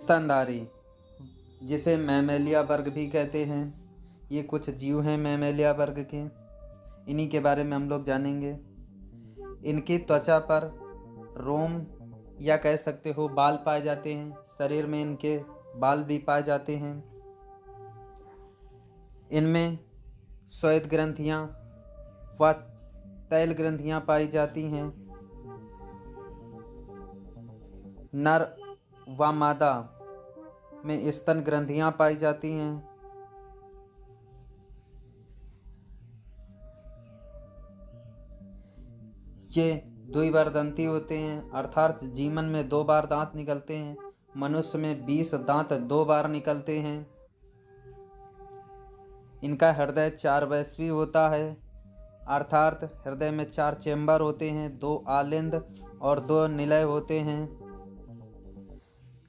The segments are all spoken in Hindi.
स्तनधारी, जिसे मैमेलिया वर्ग भी कहते हैं, ये कुछ जीव हैं मैमेलिया वर्ग के। इन्हीं के बारे में हम लोग जानेंगे। इनकी त्वचा पर रोम या कह सकते हो बाल पाए जाते हैं। शरीर में इनके बाल भी पाए जाते हैं। इनमें श्वेत ग्रंथियाँ व तैल ग्रंथियाँ पाई जाती हैं। नर व मादा में स्तन ग्रंथियाँ पाई जाती हैं। ये द्विवर्धंती होते हैं, अर्थात जीवन में 2 बार दांत निकलते हैं। मनुष्य में 20 दांत 2 बार निकलते हैं। इनका हृदय 4 वयस्वी होता है, अर्थात हृदय में 4 चेंबर होते हैं, 2 आलिंद और 2 निलय होते हैं।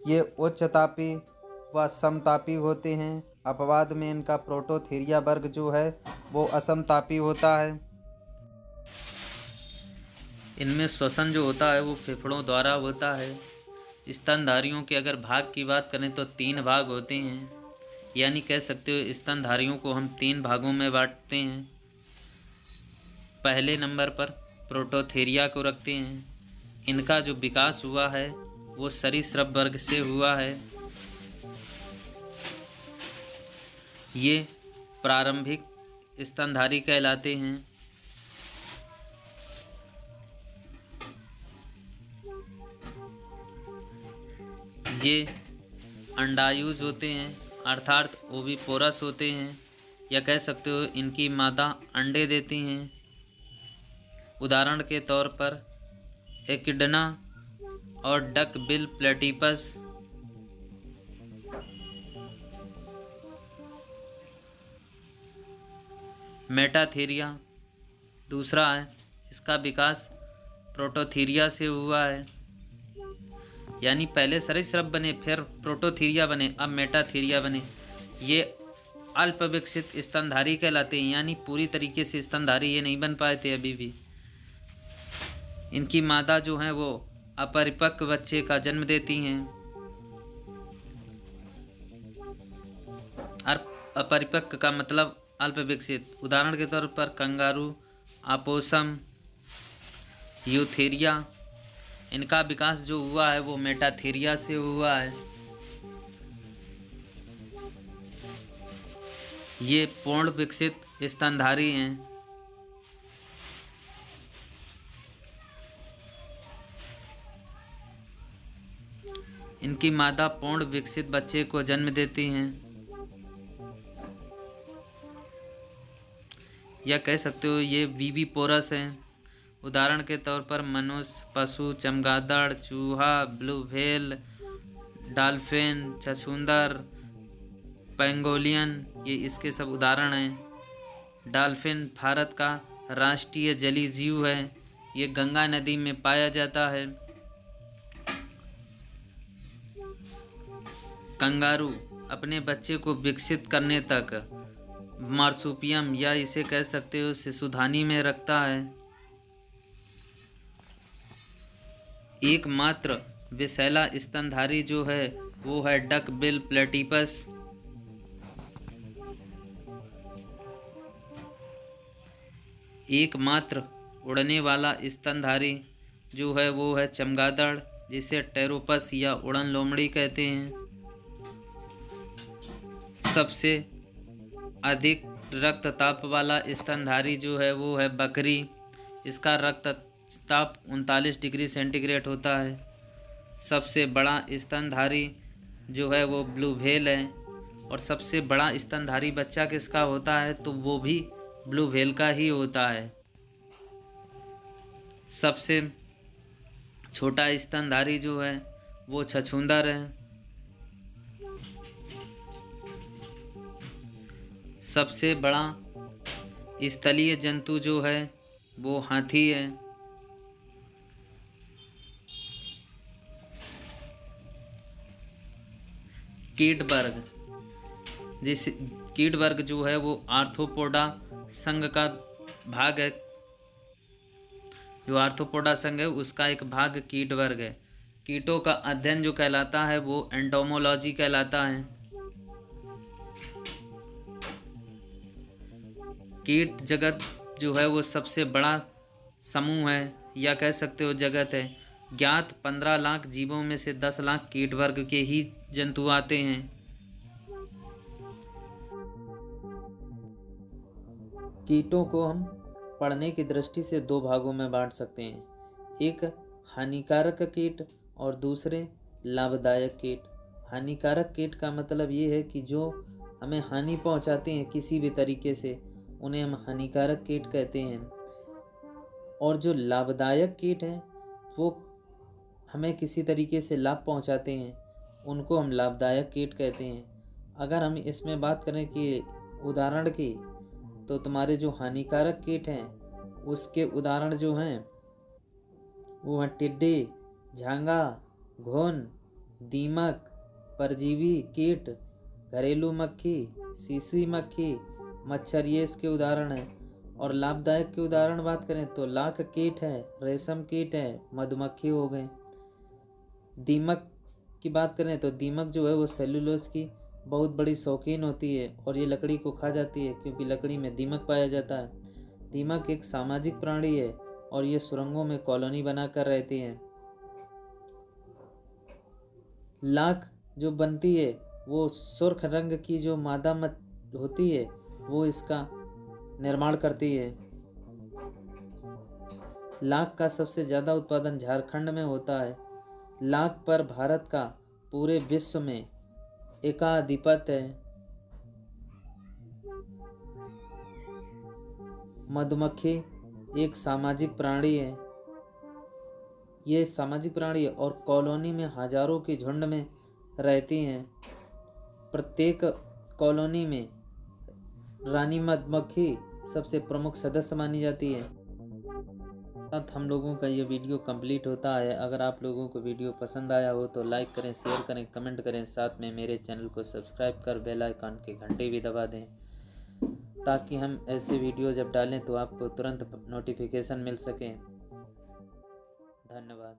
ये उच्चतापी व समतापी होते हैं। अपवाद में इनका प्रोटोथीरिया वर्ग जो है वो असमतापी होता है। इनमें श्वसन जो होता है वो फेफड़ों द्वारा होता है। स्तनधारियों के अगर भाग की बात करें तो 3 भाग होते हैं, यानी कह सकते हो स्तनधारियों को हम 3 भागों में बांटते हैं। पहले नंबर पर प्रोटोथीरिया को रखते हैं। इनका जो विकास हुआ है वो सरीसृप वर्ग से हुआ है। ये प्रारंभिक स्तनधारी कहलाते हैं। ये अंडायुज होते हैं, अर्थात ओविपोरस होते हैं, या कह सकते हो इनकी मादा अंडे देती हैं। उदाहरण के तौर पर एकिडना और डक बिल प्लेटिपस। मेटाथीरिया दूसरा है, इसका विकास प्रोटोथीरिया से हुआ है, यानी पहले सरीसृप बने, फिर प्रोटोथीरिया बने, अब मेटाथीरिया बने। ये अल्प विकसित स्तनधारी कहलाते हैं, यानी पूरी तरीके से स्तनधारी ये नहीं बन पाए थे अभी भी। इनकी मादा जो हैं वो अपरिपक्व बच्चे का जन्म देती हैं। अपरिपक्व का मतलब अल्प विकसित। उदाहरण के तौर पर कंगारू, अपोसम, यूथेरिया। इनका विकास जो हुआ है वो मेटाथीरिया से हुआ है। ये पूर्ण विकसित स्तनधारी हैं। इनकी मादा पूर्ण विकसित बच्चे को जन्म देती हैं, या कह सकते हो ये विविपोरस हैं। उदाहरण के तौर पर मनुष्य, पशु, चमगादड़, चूहा, ब्लू व्हेल, डॉल्फिन, छछूंदर, पेंगोलियन, ये इसके सब उदाहरण हैं। डॉल्फिन भारत का राष्ट्रीय जलीय जीव है। ये गंगा नदी में पाया जाता है। कंगारू अपने बच्चे को विकसित करने तक मार्सुपियम या इसे कह सकते हो शिशुधानी में रखता है। एकमात्र विषैला स्तनधारी जो है वो है डक बिल प्लेटिपस। एकमात्र उड़ने वाला स्तनधारी जो है वो है चमगादड़, जिसे टेरोपस या उड़न लोमड़ी कहते हैं। सबसे अधिक रक्तचाप वाला स्तनधारी जो है वो है बकरी। इसका रक्तचाप 39 डिग्री सेंटीग्रेड होता है। सबसे बड़ा स्तनधारी जो है वो ब्लू व्हेल है। और सबसे बड़ा स्तनधारी बच्चा किसका होता है तो वो भी ब्लू व्हेल का ही होता है। सबसे छोटा स्तनधारी जो है वो छछूंदर है। सबसे बड़ा स्थलीय जंतु जो है वो हाथी है। कीट वर्ग, जिस कीट वर्ग जो है वो आर्थ्रोपोडा संघ का भाग है। जो आर्थ्रोपोडा संघ है उसका एक भाग कीट वर्ग है। कीटों का अध्ययन जो कहलाता है वो एंटोमोलॉजी कहलाता है। कीट जगत जो है वो सबसे बड़ा समूह है या कह सकते हो जगत है। ज्ञात 15 लाख जीवों में से 10 लाख कीट वर्ग के ही जंतु आते हैं। कीटों को हम पढ़ने की दृष्टि से दो भागों में बांट सकते हैं, एक हानिकारक कीट और दूसरे लाभदायक कीट। हानिकारक कीट का मतलब ये है कि जो हमें हानि पहुंचाते हैं किसी भी तरीके से, उन्हें हम हानिकारक कीट कहते हैं। और जो लाभदायक कीट हैं वो हमें किसी तरीके से लाभ पहुंचाते हैं, उनको हम लाभदायक कीट कहते हैं। अगर हम इसमें बात करें कि उदाहरण की, तो तुम्हारे जो हानिकारक कीट हैं उसके उदाहरण जो हैं वो हैं टिड्डी, झांगा, घुन, दीमक, परजीवी कीट, घरेलू मक्खी, सीसी मक्खी, मच्छर, ये इसके उदाहरण हैं। और लाभदायक के उदाहरण बात करें तो लाख कीट है, रेशम कीट है, मधुमक्खी हो गए। दीमक की बात करें तो दीमक जो है वो सेलुलोज की बहुत बड़ी शौकीन होती है और ये लकड़ी को खा जाती है क्योंकि लकड़ी में दीमक पाया जाता है। दीमक एक सामाजिक प्राणी है और ये सुरंगों में कॉलोनी बनाकर रहती है। लाख जो बनती है वो सुर्ख रंग की जो मादा होती है वो इसका निर्माण करती है। लाख का सबसे ज़्यादा उत्पादन झारखंड में होता है। लाख पर भारत का पूरे विश्व में एकाधिपत्य है। मधुमक्खी एक सामाजिक प्राणी है। ये सामाजिक प्राणी है और कॉलोनी में हजारों की झुंड में रहती हैं। प्रत्येक कॉलोनी में रानी मधुमक्खी सबसे प्रमुख सदस्य मानी जाती है। हम लोगों का ये वीडियो कंप्लीट होता है। अगर आप लोगों को वीडियो पसंद आया हो तो लाइक करें, शेयर करें, कमेंट करें, साथ में मेरे चैनल को सब्सक्राइब कर बेल आइकन के घंटे भी दबा दें ताकि हम ऐसे वीडियो जब डालें तो आपको तुरंत नोटिफिकेशन मिल सके। धन्यवाद।